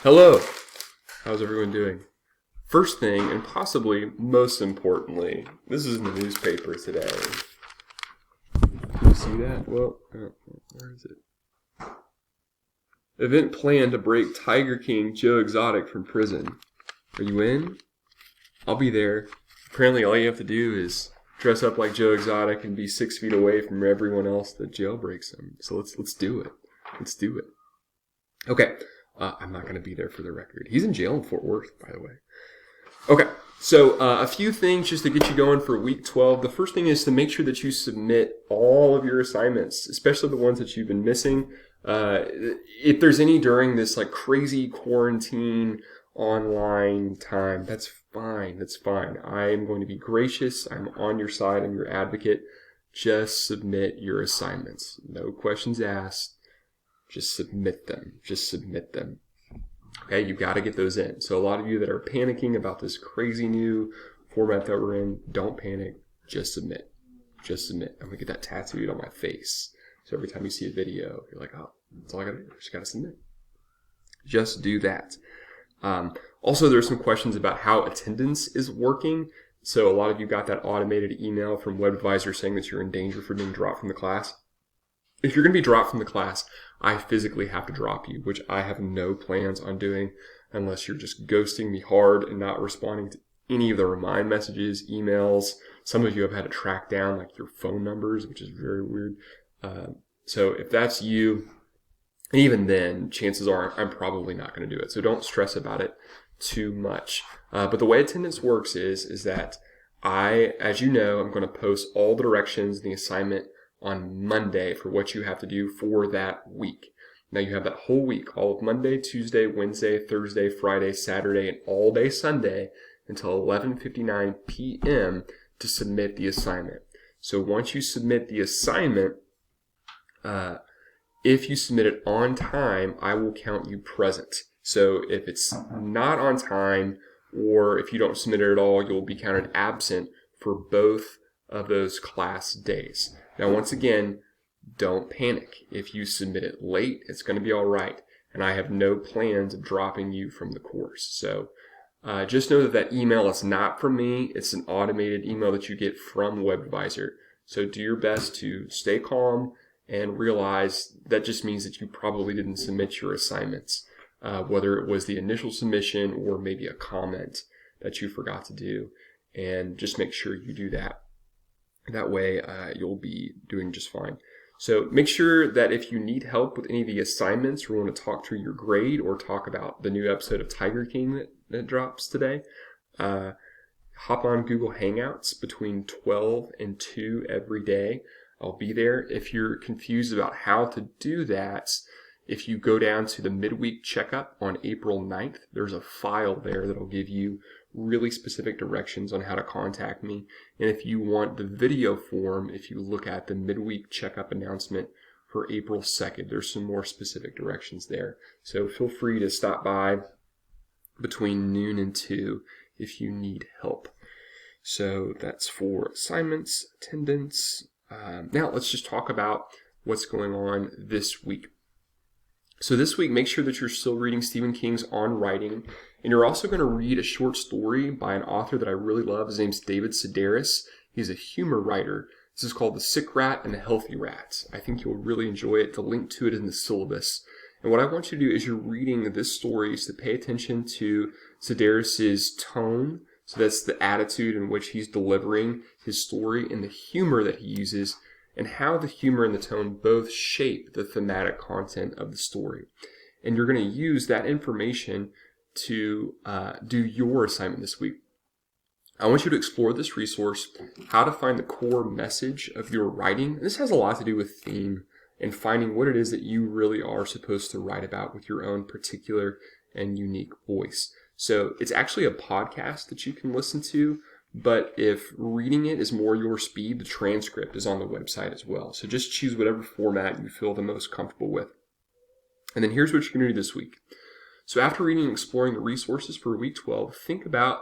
Hello! How's everyone doing? First thing, and possibly most importantly, this is in the newspaper today. Can you see that? Well, where is it? Event planned to break Tiger King Joe Exotic from prison. Are you in? I'll be there. Apparently all you have to do is dress up like Joe Exotic and be 6 feet away from everyone else that jailbreaks him. So let's do it. Let's do it. Okay. I'm not going to be there for the record. He's in jail in Fort Worth, by the way. Okay, so a few things just to get you going for week 12. The first thing is to make sure that you submit all of your assignments, especially the ones that you've been missing. If there's any during this like crazy quarantine online time, that's fine. That's fine. I am going to be gracious. I'm on your side. I'm your advocate. Just submit your assignments. No questions asked. Just submit them. Just submit them. Okay, you got to get those in. So a lot of you that are panicking about this crazy new format that we're in, don't panic. Just submit. Just submit. I'm going to get that tattooed on my face. So every time you see a video, you're like, oh, that's all I got to do. I just got to submit. Just do that. Also, there's some questions about how attendance is working. So a lot of you got that automated email from WebAdvisor saying that you're in danger for being dropped from the class. If you're going to be dropped from the class, I physically have to drop you, which I have no plans on doing unless you're just ghosting me hard and not responding to any of the remind messages, emails. Some of you have had to track down like your phone numbers, which is very weird. So if that's you, even then, chances are I'm probably not going to do it. So don't stress about it too much. But the way attendance works is that as you know, I'm going to post all the directions, the assignment on Monday for what you have to do for that week. Now you have that whole week, all of Monday, Tuesday, Wednesday, Thursday, Friday, Saturday, and all day Sunday until 11:59 p.m. to submit the assignment. So once you submit the assignment, if you submit it on time, I will count you present. So if it's not on time or if you don't submit it at all, you'll be counted absent for both of those class days. Now, once again, don't panic. If you submit it late, it's going to be all right. And I have no plans of dropping you from the course. So just know that email is not from me. It's an automated email that you get from WebAdvisor. So do your best to stay calm and realize that just means that you probably didn't submit your assignments, whether it was the initial submission or maybe a comment that you forgot to do. And just make sure you do that. That way, you'll be doing just fine. So make sure that if you need help with any of the assignments or want to talk through your grade or talk about the new episode of Tiger King that drops today, hop on Google Hangouts between 12 and 2 every day. I'll be there. If you're confused about how to do that, if you go down to the midweek checkup on April 9th, there's a file there that'll give you really specific directions on how to contact me. And if you want the video form, if you look at the midweek checkup announcement for April 2nd, there's some more specific directions there. So feel free to stop by between noon and 2 if you need help. So that's for assignments, attendance. Now let's just talk about what's going on this week. So this week, make sure that you're still reading Stephen King's On Writing, and you're also going to read a short story by an author that I really love. His name's David Sedaris. He's a humor writer. This is called The Sick Rat and the Healthy Rat. I think you'll really enjoy it. The link to it is in the syllabus. And what I want you to do is you're reading this story is to pay attention to Sedaris' tone. So that's the attitude in which he's delivering his story and the humor that he uses, and how the humor and the tone both shape the thematic content of the story. And you're going to use that information to do your assignment this week. I want you to explore this resource, how to find the core message of your writing. This has a lot to do with theme and finding what it is that you really are supposed to write about with your own particular and unique voice. So it's actually a podcast that you can listen to, but if reading it is more your speed, the transcript is on the website as well. So just choose whatever format you feel the most comfortable with. And then here's what you're going to do this week. So after reading and exploring the resources for week 12, think about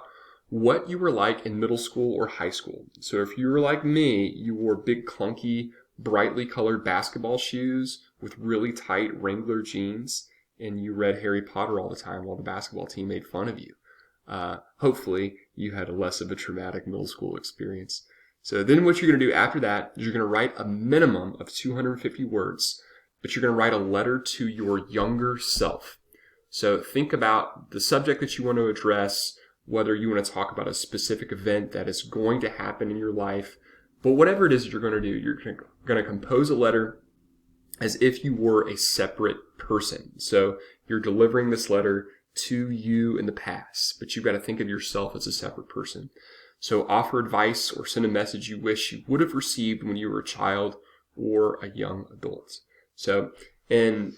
what you were like in middle school or high school. So if you were like me, you wore big, clunky, brightly colored basketball shoes with really tight Wrangler jeans. and you read Harry Potter all the time while the basketball team made fun of you. Hopefully, you had less of a traumatic middle school experience. So then what you're going to do after that is you're going to write a minimum of 250 words, but you're going to write a letter to your younger self. So think about the subject that you want to address, whether you want to talk about a specific event that is going to happen in your life. But whatever it is that you're going to do, you're going to compose a letter as if you were a separate person. So you're delivering this letter to you in the past, but you've got to think of yourself as a separate person. So offer advice or send a message you wish you would have received when you were a child or a young adult. So in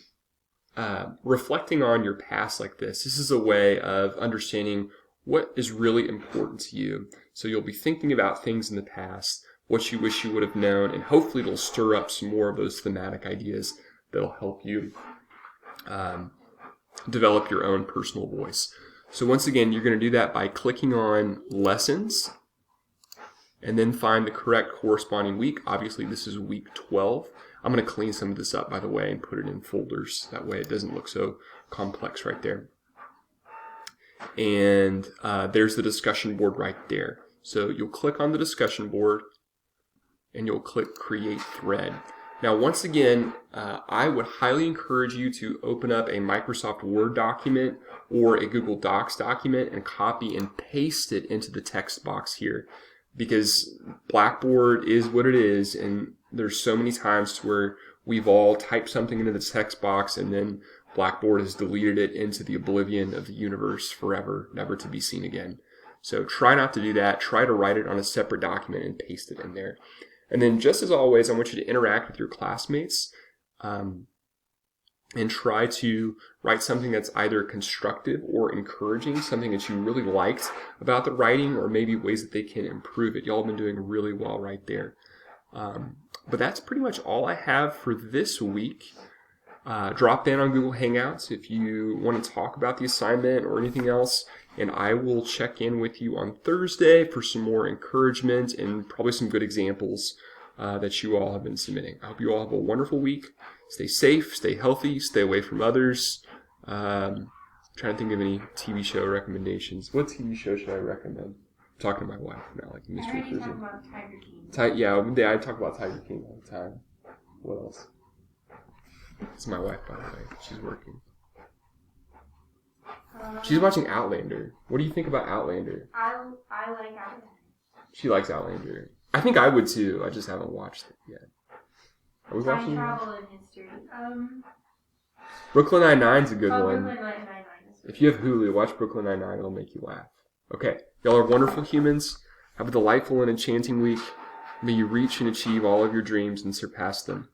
reflecting on your past like this is a way of understanding what is really important to you. So you'll be thinking about things in the past, what you wish you would have known, and hopefully it'll stir up some more of those thematic ideas that'll help you develop your own personal voice. So once again, you're going to do that by clicking on Lessons and then find the correct corresponding week. Obviously, this is week 12. I'm going to clean some of this up, by the way, and put it in folders. That way it doesn't look so complex right there. And there's the discussion board right there. So you'll click on the discussion board and you'll click Create Thread. Now, once again, I would highly encourage you to open up a Microsoft Word document or a Google Docs document and copy and paste it into the text box here, because Blackboard is what it is, and there's so many times where we've all typed something into the text box and then Blackboard has deleted it into the oblivion of the universe forever, never to be seen again. So try not to do that. Try to write it on a separate document and paste it in there. And then, just as always, I want you to interact with your classmates and try to write something that's either constructive or encouraging, something that you really liked about the writing, or maybe ways that they can improve it. Y'all have been doing really well right there. But that's pretty much all I have for this week. Drop in on Google Hangouts if you want to talk about the assignment or anything else, and I will check in with you on Thursday for some more encouragement and probably some good examples that you all have been submitting. I hope you all have a wonderful week. Stay safe, stay healthy, stay away from others. Trying to think of any TV show recommendations. What TV show should I recommend? I'm talking to my wife now, like Mystery Prison. I talk about Tiger King. Yeah, I talk about Tiger King all the time. What else? It's my wife, by the way. She's working. She's watching Outlander. What do you think about Outlander? I like Outlander. She likes Outlander. I think I would too. I just haven't watched it yet. Are we watching? Time travel and history. Brooklyn Nine-Nine's a good one. Brooklyn Nine-Nine. If you have Hulu, watch Brooklyn Nine-Nine. It'll make you laugh. Okay. Y'all are wonderful humans. Have a delightful and enchanting week. May you reach and achieve all of your dreams and surpass them.